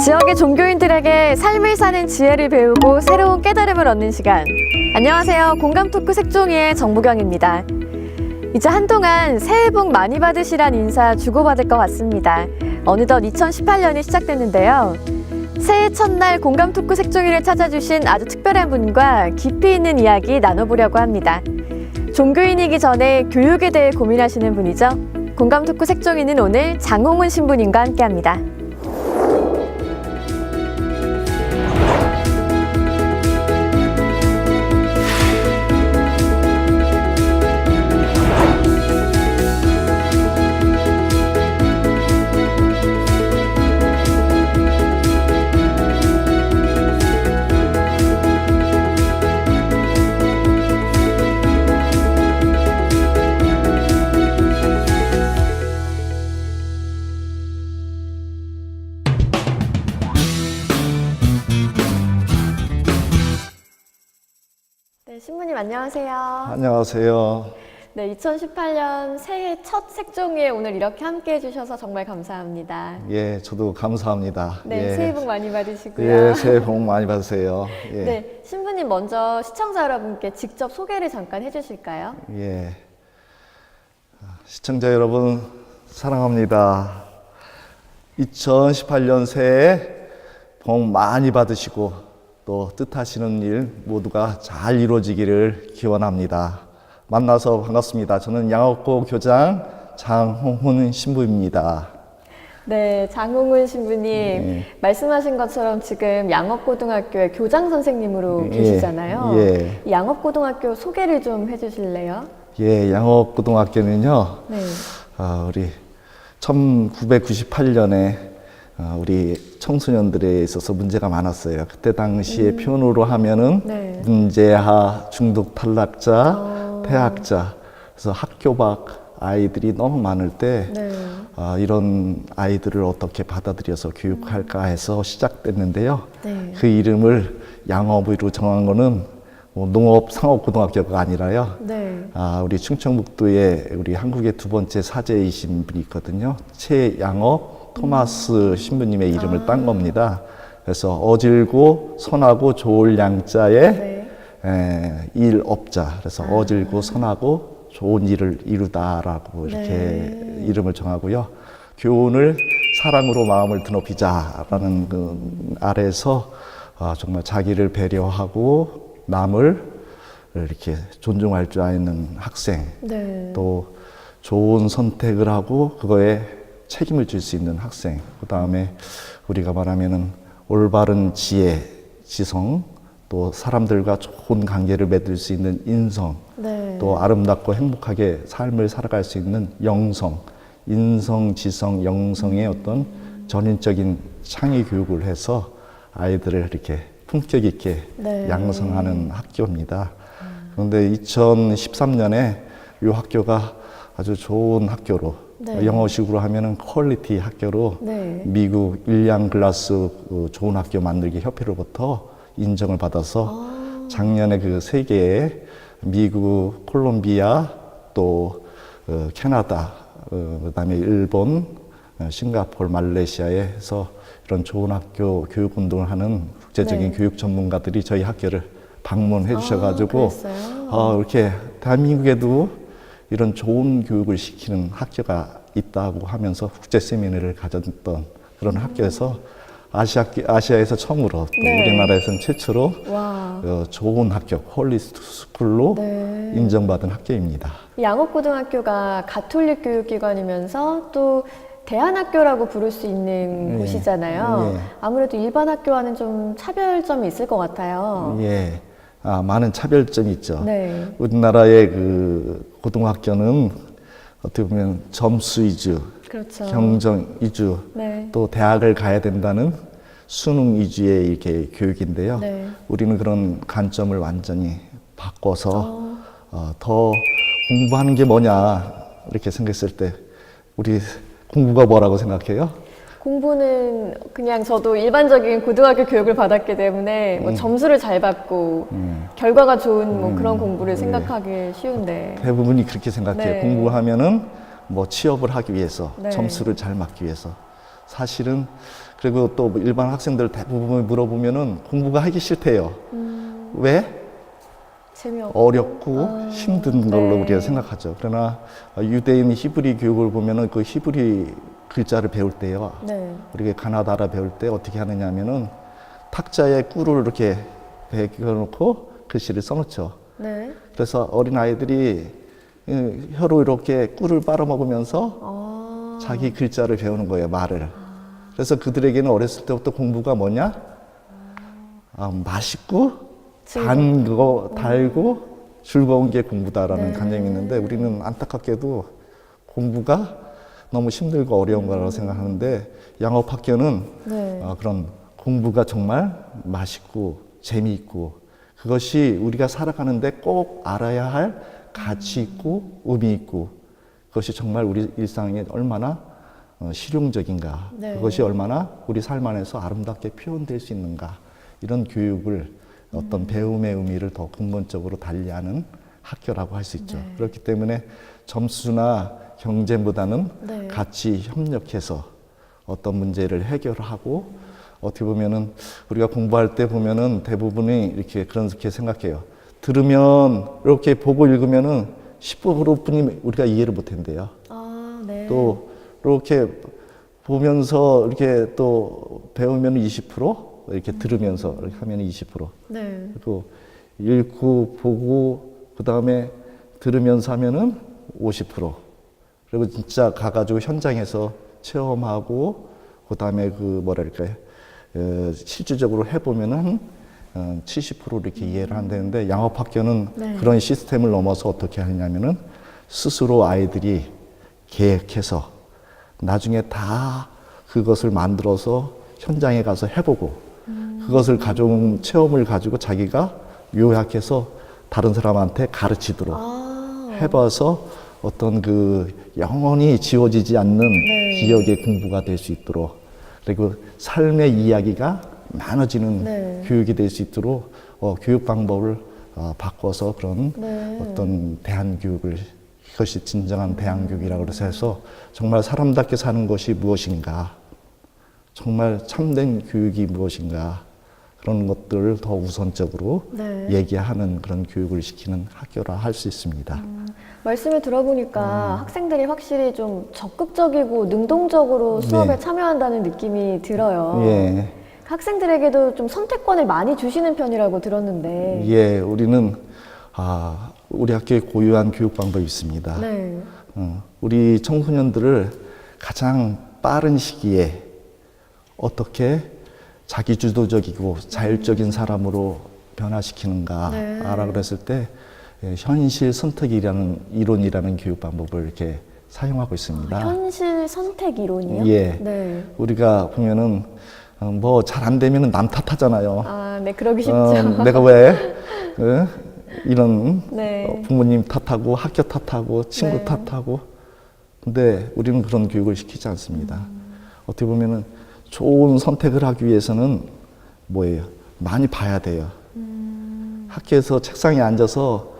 지역의 종교인들에게 삶을 사는 지혜를 배우고 새로운 깨달음을 얻는 시간. 안녕하세요. 공감 토크 색종이의 정보경입니다. 이제 한동안 새해 복 많이 받으시란 인사 주고받을 것 같습니다. 어느덧 2018년이 시작됐는데요. 새해 첫날 공감 토크 색종이를 찾아주신 아주 특별한 분과 깊이 있는 이야기 나눠보려고 합니다. 종교인이기 전에 교육에 대해 고민하시는 분이죠. 공감 토크 색종이는 오늘 장홍훈 신부님과 함께합니다. 네, 신부님 안녕하세요. 안녕하세요. 네, 2018년 새해 첫 색종이에 오늘 이렇게 함께 해주셔서 정말 감사합니다. 예, 저도 감사합니다. 네, 예. 새해 복 많이 받으시고요. 예, 새해 복 많이 받으세요. 예. 네, 신부님 먼저 시청자 여러분께 직접 소개를 잠깐 해주실까요? 예. 시청자 여러분, 사랑합니다. 2018년 새해 복 많이 받으시고 또 뜻하시는 일 모두가 잘 이루어지기를 기원합니다. 만나서 반갑습니다. 저는 양옥고 교장 장홍훈 신부입니다. 네, 장홍훈 신부님 말씀하신 것처럼 지금 양업고등학교의 교장 선생님으로 계시잖아요. 예. 이 양업고등학교 소개를 좀 해주실래요? 예, 양옥고등학교는요. 네. 우리 1998년에 우리 청소년들에 있어서 문제가 많았어요. 그때 당시에 표현으로 하면은 네. 문제하, 중독 탈락자, 폐학자, 그래서 학교 밖 아이들이 너무 많을 때 네. 이런 아이들을 어떻게 받아들여서 교육할까 해서 시작됐는데요. 네. 그 이름을 양업으로 정한 거는 농업상업고등학교가 아니라요. 네. 우리 충청북도에 우리 한국의 두 번째 사제이신 분이 있거든요. 최양업 토마스 신부님의 이름을 딴 겁니다. 그래서 어질고 선하고 좋을 양자에 네. 일업자. 그래서 어질고 선하고 좋은 일을 이루다라고 이렇게 네. 이름을 정하고요. 교훈을 사랑으로 마음을 드높이자라는 그 아래에서 정말 자기를 배려하고 남을 이렇게 존중할 줄 아는 학생, 네. 또 좋은 선택을 하고 그거에 책임을 질 수 있는 학생, 그 다음에 우리가 말하면은 올바른 지혜, 지성, 또 사람들과 좋은 관계를 맺을 수 있는 인성, 네. 또 아름답고 행복하게 삶을 살아갈 수 있는 영성, 인성, 지성, 영성의 어떤 전인적인 창의 교육을 해서 아이들을 이렇게 품격 있게 네. 양성하는 학교입니다. 그런데 2013년에 이 학교가 아주 좋은 학교로, 네. 영어식으로 하면은 퀄리티 학교로 네. 미국 윌리엄 글라스 좋은 학교 만들기 협회로부터 인정을 받아서 작년에 그 세계에 미국, 콜롬비아, 또 캐나다, 그다음에 일본, 싱가포르, 말레이시아에서 이런 좋은 학교 교육 운동을 하는 국제적인 네. 교육 전문가들이 저희 학교를 방문해 주셔가지고 이렇게 대한민국에도 이런 좋은 교육을 시키는 학교가 있다고 하면서 국제 세미나를 가졌던 그런 학교에서 아시아에서 처음으로 또 네. 우리나라에서는 최초로 와. 좋은 학교, 퀄리티 스쿨로 네. 인정받은 학교입니다. 양업고등학교가 가톨릭 교육기관이면서 또 대안학교라고 부를 수 있는 곳이잖아요. 예. 아무래도 일반 학교와는 좀 차별점이 있을 것 같아요. 예, 많은 차별점이 있죠. 네. 우리나라의 그 고등학교는 어떻게 보면 점수 위주, 그렇죠. 경정 위주, 네. 또 대학을 가야 된다는 수능 위주의 이렇게 교육인데요. 네. 우리는 그런 관점을 완전히 바꿔서 더 공부하는 게 뭐냐 이렇게 생각했을 때 우리 공부가 뭐라고 생각해요? 공부는 그냥 저도 일반적인 고등학교 교육을 받았기 때문에 뭐 점수를 잘 받고 결과가 좋은 뭐 그런 공부를 생각하기 쉬운데 대부분이 그렇게 생각해요. 네. 공부하면은 뭐 취업을 하기 위해서 네. 점수를 잘 맞기 위해서 사실은 그리고 또 일반 학생들 대부분 물어보면은 공부가 하기 싫대요. 왜? 재미없고. 어렵고 힘든 걸로 네. 우리가 생각하죠. 그러나 유대인 히브리 교육을 보면은 그 히브리 글자를 배울 때요. 네. 우리가 가나다라 배울 때 어떻게 하느냐 하면은 탁자에 꿀을 이렇게 베겨놓고 글씨를 써놓죠. 네. 그래서 어린 아이들이 혀로 이렇게 꿀을 빨아먹으면서 자기 글자를 배우는 거예요, 말을. 그래서 그들에게는 어렸을 때부터 공부가 뭐냐? 맛있고 단 거, 달고 즐거운 게 공부다라는 네. 관념이 있는데 우리는 안타깝게도 공부가 너무 힘들고 어려운 거라고 생각하는데 양업학교는 네. 그런 공부가 정말 맛있고 재미있고 그것이 우리가 살아가는데 꼭 알아야 할 가치 있고 의미 있고 그것이 정말 우리 일상에 얼마나 실용적인가 네. 그것이 얼마나 우리 삶 안에서 아름답게 표현될 수 있는가 이런 교육을 어떤 배움의 의미를 더 근본적으로 달리하는 학교라고 할 수 있죠. 네. 그렇기 때문에 점수나 경쟁보다는 네. 같이 협력해서 어떤 문제를 해결하고 어떻게 보면은 우리가 공부할 때 보면은 대부분이 이렇게 그렇게 생각해요. 들으면 이렇게 보고 읽으면은 10%뿐이 우리가 이해를 못 한대요. 네. 또 이렇게 보면서 이렇게 또 배우면 20% 이렇게 들으면서 이렇게 하면 20%. 네. 그리고 읽고 보고 그 다음에 들으면서 하면은 50%. 그리고 진짜 가가지고 현장에서 체험하고 그 다음에 그 뭐랄까요 실질적으로 해보면은 70% 이렇게 이해를 한다는데 양업학교는 네. 그런 시스템을 넘어서 어떻게 하냐면은 스스로 아이들이 계획해서 나중에 다 그것을 만들어서 현장에 가서 해보고 그것을 가져온 체험을 가지고 자기가 요약해서 다른 사람한테 가르치도록 해봐서 어떤 그 영원히 지워지지 않는 네. 기억의 공부가 될 수 있도록 그리고 삶의 이야기가 나눠지는 네. 교육이 될 수 있도록 교육 방법을 바꿔서 그런 네. 어떤 대한교육을 이것이 진정한 대한교육이라고 해서 정말 사람답게 사는 것이 무엇인가 정말 참된 교육이 무엇인가 그런 것들을 더 우선적으로 네. 얘기하는 그런 교육을 시키는 학교라 할 수 있습니다. 말씀을 들어보니까 학생들이 확실히 좀 적극적이고 능동적으로 수업에 네. 참여한다는 느낌이 들어요. 예, 학생들에게도 좀 선택권을 많이 주시는 편이라고 들었는데. 예, 우리는 우리 학교에 고유한 교육 방법이 있습니다. 네. 우리 청소년들을 가장 빠른 시기에 어떻게 자기주도적이고 자율적인 사람으로 변화시키는가라고 그랬을 때 현실 선택이라는 이론이라는 교육 방법을 이렇게 사용하고 있습니다. 현실 선택 이론이요? 예. 네. 우리가 보면은 뭐 잘 안 되면은 남 탓하잖아요. 네, 그러기 쉽죠. 내가 왜 이런 네. 부모님 탓하고 학교 탓하고 친구 네. 탓하고 근데 우리는 그런 교육을 시키지 않습니다. 어떻게 보면은 좋은 선택을 하기 위해서는 뭐예요? 많이 봐야 돼요. 학교에서 책상에 앉아서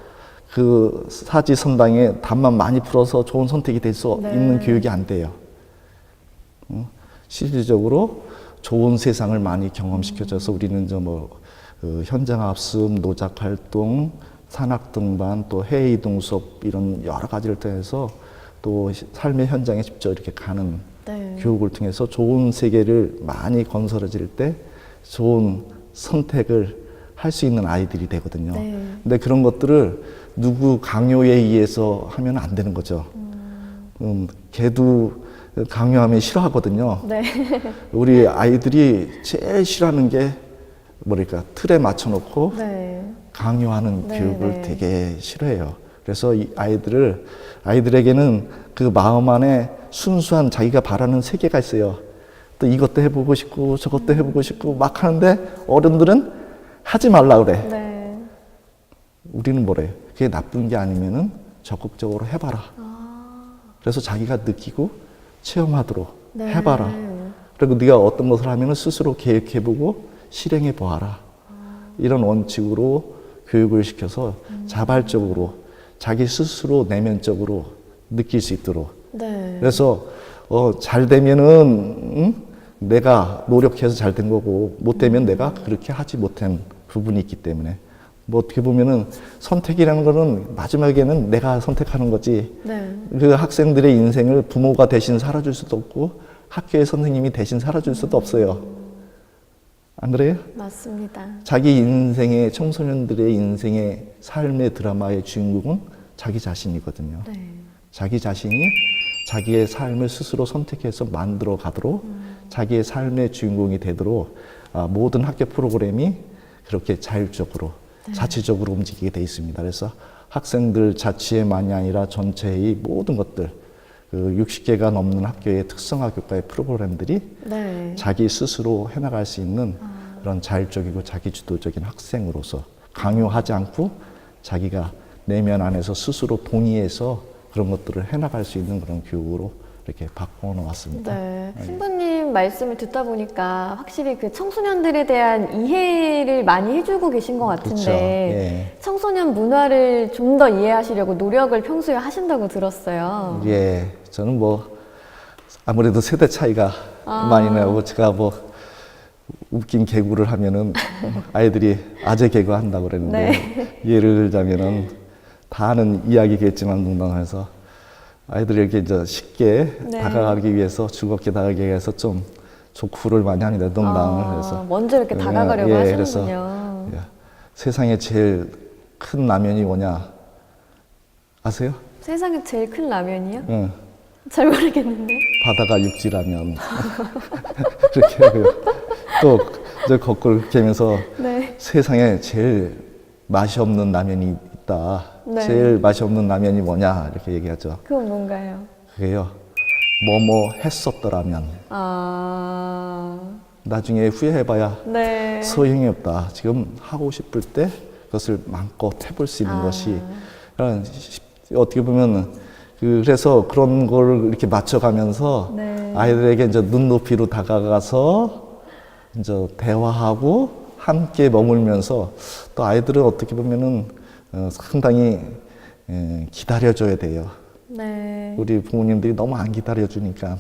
그 사지선당에 답만 많이 풀어서 좋은 선택이 될 수 네. 있는 교육이 안 돼요. 실질적으로 좋은 세상을 많이 경험시켜줘서 우리는 현장 학습, 노작 활동, 산학 등반, 또 해외 이동 수업 이런 여러 가지를 통해서 또 삶의 현장에 직접 이렇게 가는 네. 교육을 통해서 좋은 세계를 많이 건설해질 때 좋은 선택을 할 수 있는 아이들이 되거든요. 네. 근데 그런 것들을 누구 강요에 의해서 하면 안 되는 거죠. 걔도 강요하면 싫어하거든요. 네. 우리 아이들이 제일 싫어하는 게 뭐랄까 틀에 맞춰놓고 네. 강요하는 네, 교육을 네. 되게 싫어해요. 그래서 이 아이들에게는 그 마음 안에 순수한 자기가 바라는 세계가 있어요. 또 이것도 해보고 싶고 저것도 해보고 싶고 막 하는데 어른들은 하지 말라 그래. 네. 우리는 뭐래요? 그게 나쁜 게 아니면은 적극적으로 해봐라. 그래서 자기가 느끼고 체험하도록 네. 해봐라. 그리고 네가 어떤 것을 하면은 스스로 계획해보고 실행해 보아라. 이런 원칙으로 교육을 시켜서 자발적으로 자기 스스로 내면적으로 느낄 수 있도록. 네. 그래서 잘 되면은 내가 노력해서 잘 된 거고 못되면 내가 그렇게 하지 못한 부분이 있기 때문에 뭐 어떻게 보면은 선택이라는 거는 마지막에는 내가 선택하는 거지. 네. 그 학생들의 인생을 부모가 대신 살아줄 수도 없고 학교의 선생님이 대신 살아줄 수도 없어요. 안 그래요? 맞습니다. 자기 인생의 청소년들의 인생의 삶의 드라마의 주인공은 자기 자신이거든요. 네. 자기 자신이 자기의 삶을 스스로 선택해서 만들어 가도록 자기의 삶의 주인공이 되도록 모든 학교 프로그램이 그렇게 자율적으로 자체적으로 움직이게 돼 있습니다. 그래서 학생들 자치에만이 아니라 전체의 모든 것들 그 60개가 넘는 학교의 특성화 교과의 프로그램들이 네. 자기 스스로 해나갈 수 있는 그런 자율적이고 자기주도적인 학생으로서 강요하지 않고 자기가 내면 안에서 스스로 동의해서 그런 것들을 해나갈 수 있는 그런 교육으로 이렇게 바꿔 놓았습니다. 네. 신부님 말씀을 듣다 보니까 확실히 그 청소년들에 대한 이해를 많이 해주고 계신 것 같은데 그렇죠. 예. 청소년 문화를 좀 더 이해하시려고 노력을 평소에 하신다고 들었어요. 예, 저는 뭐 아무래도 세대 차이가 많이 나고 제가 뭐 웃긴 개그를 하면은 아이들이 아재 개그 한다고 그랬는데 예를 들자면은 다 아는 이야기겠지만 농담해서 아이들에게 이제 쉽게 다가가기 위해서 즐겁게 다가가기 위해서 좀 조쿠를 많이 합니다. 농담을 해서 먼저 이렇게 다가가려고 하시는군요. 그래서 세상에 제일 큰 라면이 뭐냐 아세요? 세상에 제일 큰 라면이요? 응. 잘 모르겠는데. 바다가 육지라면 그렇게 하고요. 또 이제 거꾸로 그렇게 하면서 네. 세상에 제일 맛이 없는 라면이 있다. 네. 제일 맛이 없는 라면이 뭐냐 이렇게 얘기하죠. 그건 뭔가요? 그게요. 뭐뭐 했었더라면 나중에 후회해봐야 네. 소용이 없다. 지금 하고 싶을 때 그것을 마음껏 해볼 수 있는 것이 어떻게 보면 그래서 그런 걸 이렇게 맞춰가면서 네. 아이들에게 이제 눈높이로 다가가서 이제 대화하고 함께 머물면서 또 아이들은 어떻게 보면은 상당히 기다려줘야 돼요. 네. 우리 부모님들이 너무 안 기다려주니까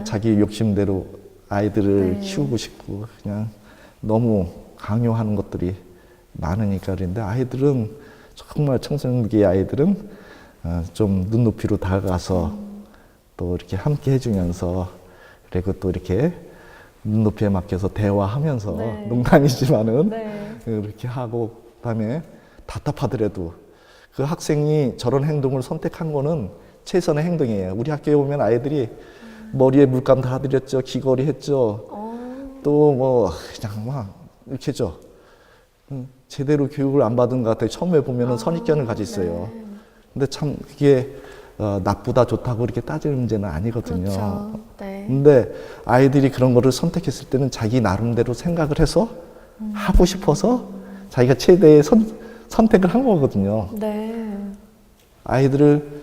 자기 욕심대로 아이들을 키우고 싶고 그냥 너무 강요하는 것들이 많으니까 그런데 아이들은 정말 청소년기의 아이들은 좀 눈높이로 다가가서 또 이렇게 함께 해주면서 그리고 또 이렇게 눈높이에 맡겨서 대화하면서 농담이지만은 이렇게 하고 그다음에 답답하더라도 그 학생이 저런 행동을 선택한 거는 최선의 행동이에요. 우리 학교에 오면 아이들이 머리에 물감 다 들였죠, 귀걸이 했죠, 또 뭐 그냥 막 이렇게 죠. 제대로 교육을 안 받은 것 같아요. 처음에 보면은 선입견을 가지고 있어요. 근데 참 그게 나쁘다 좋다고 이렇게 따지는 문제는 아니거든요. 그렇죠. 네. 근데 아이들이 그런 거를 선택했을 때는 자기 나름대로 생각을 해서 하고 싶어서 자기가 최대의 선택을 한 거거든요. 네. 아이들을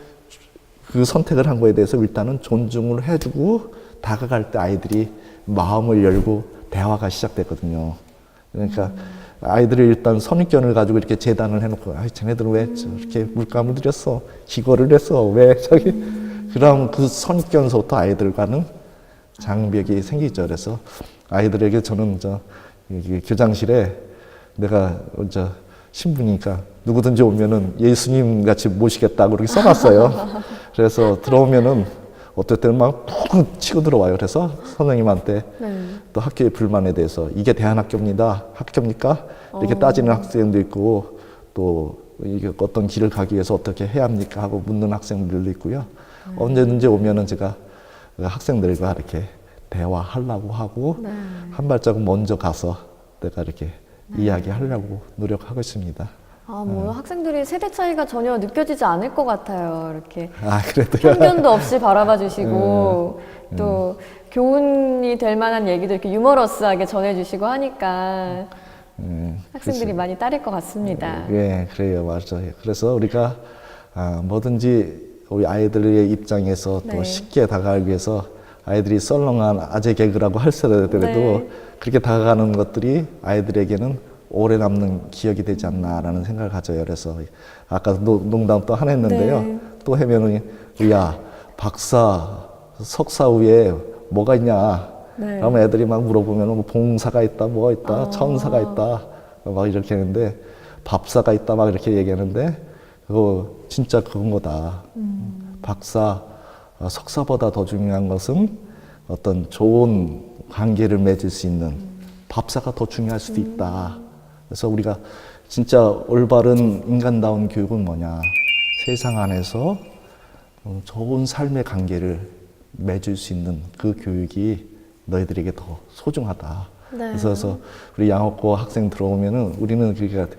그 선택을 한 거에 대해서 일단은 존중을 해주고 다가갈 때 아이들이 마음을 열고 대화가 시작됐거든요. 그러니까 아이들이 일단 선입견을 가지고 이렇게 재단을 해놓고, 쟤네들은 왜 이렇게 물감을 들였어? 기거를 했어? 왜 저기? 그럼 그 선입견서부터 아이들과는 장벽이 생기죠. 그래서 아이들에게 저는 교장실에 내가 신부니까 누구든지 오면은 예수님 같이 모시겠다고 그렇게 써놨어요. 그래서 들어오면은 어떨 때는 막 푹 치고 들어와요. 그래서 선생님한테 또 학교의 불만에 대해서 이게 대안학교입니다. 학교입니까? 이렇게 따지는 학생도 있고 또 이게 어떤 길을 가기 위해서 어떻게 해야 합니까? 하고 묻는 학생들도 있고요. 언제든지 오면은 제가 학생들과 이렇게 대화하려고 하고 한 발자국 먼저 가서 내가 이렇게 이야기하려고 노력하고 있습니다. 뭐 학생들이 세대 차이가 전혀 느껴지지 않을 것 같아요. 이렇게 그래도요. 편견도 없이 바라봐 주시고 또 교훈이 될 만한 얘기도 이렇게 유머러스하게 전해주시고 하니까 학생들이 많이 따를 것 같습니다. 네, 그래요. 맞아요. 그래서 우리가 뭐든지 우리 아이들의 입장에서 또 쉽게 다가가기 위해서 아이들이 썰렁한 아재 개그라고 할지라도 그렇게 다가가는 것들이 아이들에게는 오래 남는 기억이 되지 않나라는 생각을 가져요. 그래서 아까 농담 또 하나 했는데요. 또 하면은 야 박사 석사 후에 뭐가 있냐? 네. 그러면 애들이 막 물어보면 뭐 봉사가 있다, 뭐 있다, 천사가 있다, 막 이렇게 하는데 밥사가 있다, 막 이렇게 얘기하는데 그거 진짜 그건 거다. 박사, 석사보다 더 중요한 것은 어떤 좋은 관계를 맺을 수 있는 밥사가 더 중요할 수도 있다. 그래서 우리가 진짜 올바른 인간다운 교육은 뭐냐? 세상 안에서 좋은 삶의 관계를 맺을 수 있는 그 교육이 너희들에게 더 소중하다. 네. 그래서 우리 양옥고 학생 들어오면은 우리는 그러니까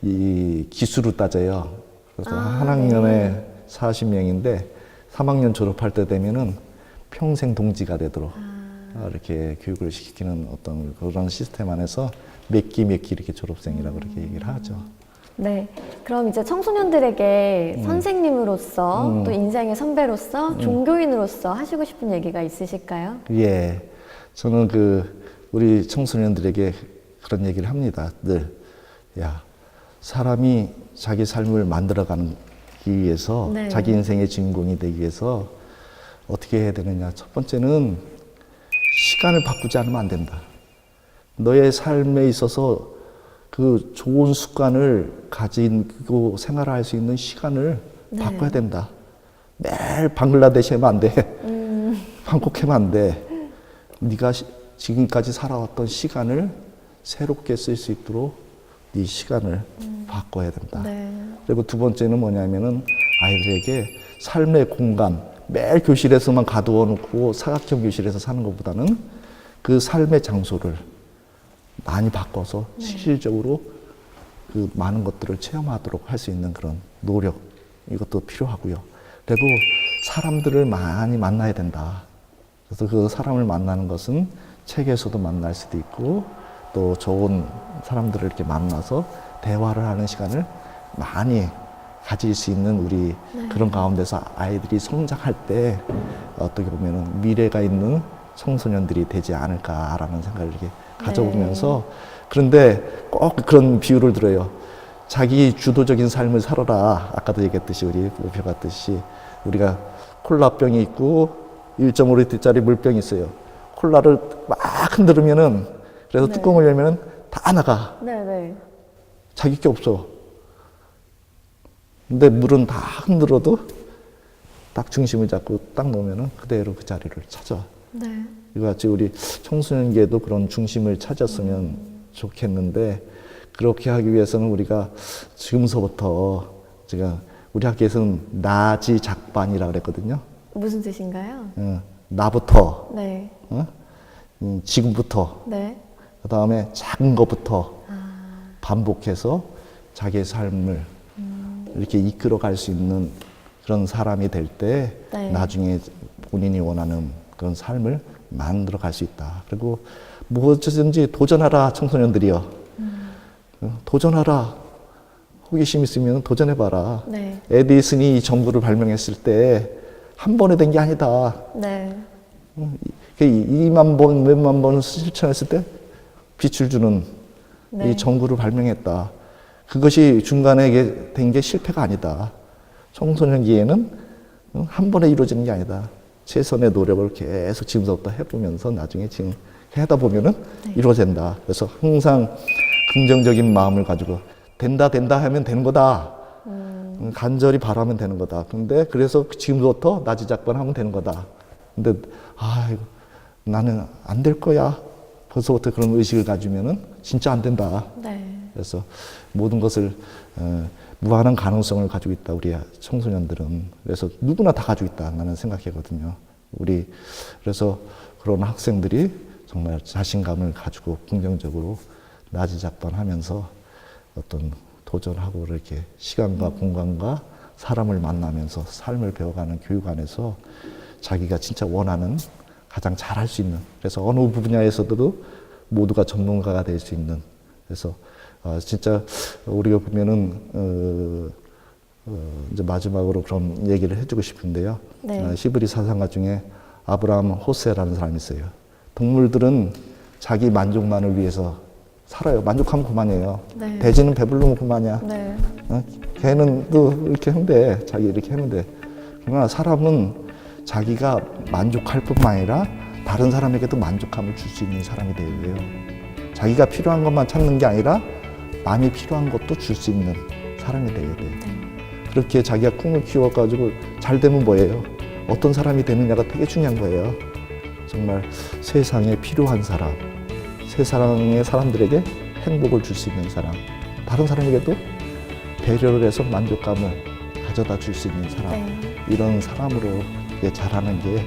이 기수로 따져요. 그래서 한 학년에 40명인데 3학년 졸업할 때 되면은 평생 동지가 되도록 이렇게 교육을 시키는 어떤 그런 시스템 안에서 몇 기 이렇게 졸업생이라고 그렇게 얘기를 하죠. 네. 그럼 이제 청소년들에게 선생님으로서 또 인생의 선배로서 종교인으로서 하시고 싶은 얘기가 있으실까요? 예. 저는 우리 청소년들에게 그런 얘기를 합니다. 늘. 야, 사람이 자기 삶을 만들어가기 위해서 네. 자기 인생의 주인공이 되기 위해서 어떻게 해야 되느냐. 첫 번째는 시간을 바꾸지 않으면 안 된다. 너의 삶에 있어서 그 좋은 습관을 가지고 생활할 수 있는 시간을 바꿔야 된다. 매일 방글라데시 하면 안 돼. 한국 하면 안 돼. 네가 지금까지 살아왔던 시간을 새롭게 쓸 수 있도록 네 시간을 바꿔야 된다. 네. 그리고 두 번째는 뭐냐면은 아이들에게 삶의 공간, 매일 교실에서만 가두어 놓고 사각형 교실에서 사는 것보다는 그 삶의 장소를 많이 바꿔서 실질적으로 그 많은 것들을 체험하도록 할 수 있는 그런 노력, 이것도 필요하고요. 그리고 사람들을 많이 만나야 된다. 그래서 그 사람을 만나는 것은 책에서도 만날 수도 있고 또 좋은 사람들을 이렇게 만나서 대화를 하는 시간을 많이 가질 수 있는 우리 그런 가운데서 아이들이 성장할 때 어떻게 보면 미래가 있는 청소년들이 되지 않을까라는 생각을 이렇게 가져보면서 그런데 꼭 그런 비유를 들어요. 자기 주도적인 삶을 살아라. 아까도 얘기했듯이 우리 목표 같듯이 우리가 콜라병이 있고 1.5리터짜리 물병이 있어요. 콜라를 막 흔들으면은 그래서 뚜껑을 열면은 다 나가. 네. 자기 게 없어. 근데 물은 다 흔들어도 딱 중심을 잡고 딱 놓으면은 그대로 그 자리를 찾아. 네. 이거 같이 우리 청소년기에도 그런 중심을 찾았으면 좋겠는데 그렇게 하기 위해서는 우리가 지금서부터 제가 우리 학교에서는 나지 작반이라고 그랬거든요. 무슨 뜻인가요? 나부터, 네. 지금부터, 네. 그 다음에 작은 것부터 반복해서 자기의 삶을 이렇게 이끌어갈 수 있는 그런 사람이 될 때 네. 나중에 본인이 원하는 그런 삶을 만들어 갈 수 있다. 그리고 무엇이든지 도전하라, 청소년들이요. 도전하라. 호기심 있으면 도전해봐라. 네. 에디슨이 이 전구를 발명했을 때 한 번에 된 게 아니다. 네. 2만 번, 몇만 번 실천했을 때 빛을 주는 네. 이 전구를 발명했다. 그것이 중간에 된 게 실패가 아니다. 청소년기에는 한 번에 이루어지는 게 아니다. 최선의 노력을 계속 지금부터 해보면서 나중에 지금 하다 보면은 이루어진다. 그래서 항상 긍정적인 마음을 가지고 된다 하면 되는 거다. 간절히 바라면 되는 거다. 근데 그래서 지금부터 나지작반 하면 되는 거다. 근데 나는 안 될 거야. 벌써부터 그런 의식을 가지면은 진짜 안 된다. 네. 그래서 모든 것을 무한한 가능성을 가지고 있다. 우리 청소년들은. 그래서 누구나 다 가지고 있다. 나는 생각하거든요. 그래서 그런 학생들이 정말 자신감을 가지고 긍정적으로 나지작반하면서 어떤 도전하고 이렇게 시간과 공간과 사람을 만나면서 삶을 배워가는 교육 안에서 자기가 진짜 원하는 가장 잘할 수 있는, 그래서 어느 분야에서도 모두가 전문가가 될 수 있는, 그래서 진짜 우리가 보면은 이제 마지막으로 그런 얘기를 해주고 싶은데요. 네. 히브리 사상가 중에 아브라함 호세라는 사람이 있어요. 동물들은 자기 만족만을 위해서 살아요. 만족하면 그만이에요. 네. 돼지는 배부르면 그만이야. 네. 걔는 또 이렇게 하는데, 자기 이렇게 하는데. 그러나 사람은 자기가 만족할 뿐만 아니라 다른 사람에게도 만족감을 줄 수 있는 사람이 되어야 돼요. 자기가 필요한 것만 찾는 게 아니라 남이 필요한 것도 줄 수 있는 사람이 되어야 돼요. 그렇게 자기가 꿈을 키워가지고 잘 되면 뭐예요? 어떤 사람이 되느냐가 되게 중요한 거예요. 정말 세상에 필요한 사람, 세상의 사람들에게 행복을 줄 수 있는 사람, 다른 사람에게도 배려를 해서 만족감을 가져다 줄 수 있는 사람, 이런 사람으로 자라는 게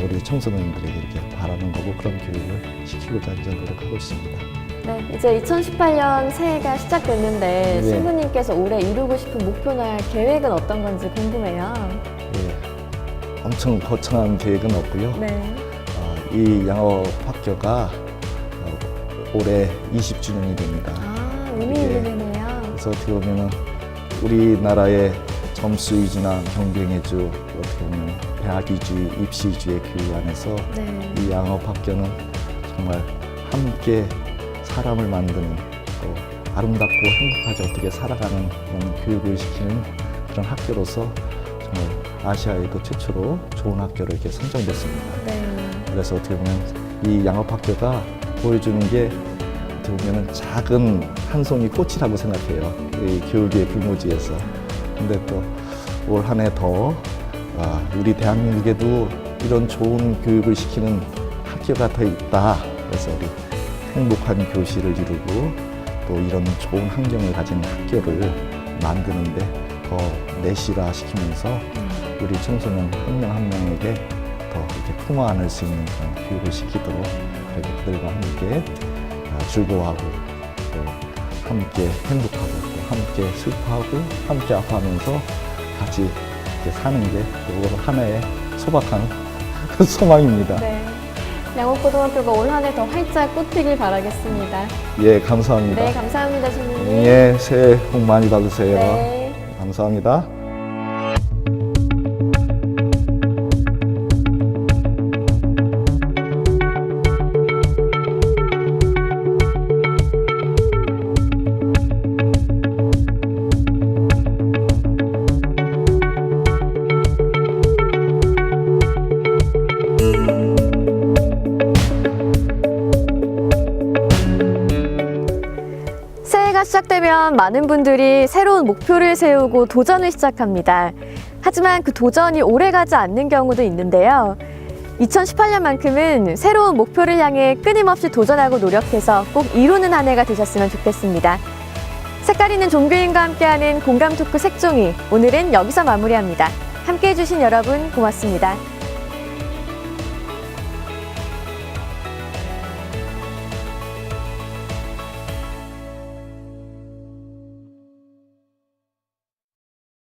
우리 청소년들에게 이렇게 바라는 거고, 그런 교육을 시키고자 이제 노력하고 있습니다. 네, 이제 2018년 새해가 시작됐는데 네. 신부님께서 올해 이루고 싶은 목표나 계획은 어떤 건지 궁금해요. 예, 엄청 거창한 계획은 없고요. 네. 이 양업학교가 올해 20주년이 됩니다. 아, 의미 있는 예. 해네요. 그래서 어떻게 보면 우리나라의 점수 위주나 경쟁 위주, 어떻게 보면 대학 위주, 입시 위주의 교육 안에서 네. 이 양업학교는 정말 함께 사람을 만드는, 또 아름답고 행복하게 어떻게 살아가는 그런 교육을 시키는 그런 학교로서 정말 아시아에도 최초로 좋은 학교로 이렇게 선정됐습니다. 네. 그래서 어떻게 보면 이 양업학교가 보여주는 게 어떻게 보면 작은 한 송이 꽃이라고 생각해요. 이 교육의 불모지에서. 근데 또 올 한 해 더 우리 대한민국에도 이런 좋은 교육을 시키는 학교가 더 있다. 그래서 우리 행복한 교실을 이루고 또 이런 좋은 환경을 가진 학교를 만드는데 더 내실화 시키면서 우리 청소년 한 명 한 명에게 더 이렇게 품어 안을 수 있는 그런 교육을 시키도록, 그리고 그들과 함께 즐거워하고 또 함께 행복하고 또 함께 슬퍼하고 함께 아파하면서 같이 이렇게 사는 게 오늘 한 해의 소박한 소망입니다. 네. 양옥고등학교가 올 한 해 더 활짝 꽃피길 바라겠습니다. 예, 감사합니다. 네, 감사합니다, 신부님. 예, 새해 복 많이 받으세요. 네. 감사합니다. 새해가 시작되면 많은 분들이 새로운 목표를 세우고 도전을 시작합니다. 하지만 그 도전이 오래가지 않는 경우도 있는데요. 2018년만큼은 새로운 목표를 향해 끊임없이 도전하고 노력해서 꼭 이루는 한 해가 되셨으면 좋겠습니다. 색깔 있는 종교인과 함께하는 공감 토크 색종이, 오늘은 여기서 마무리합니다. 함께해 주신 여러분 고맙습니다.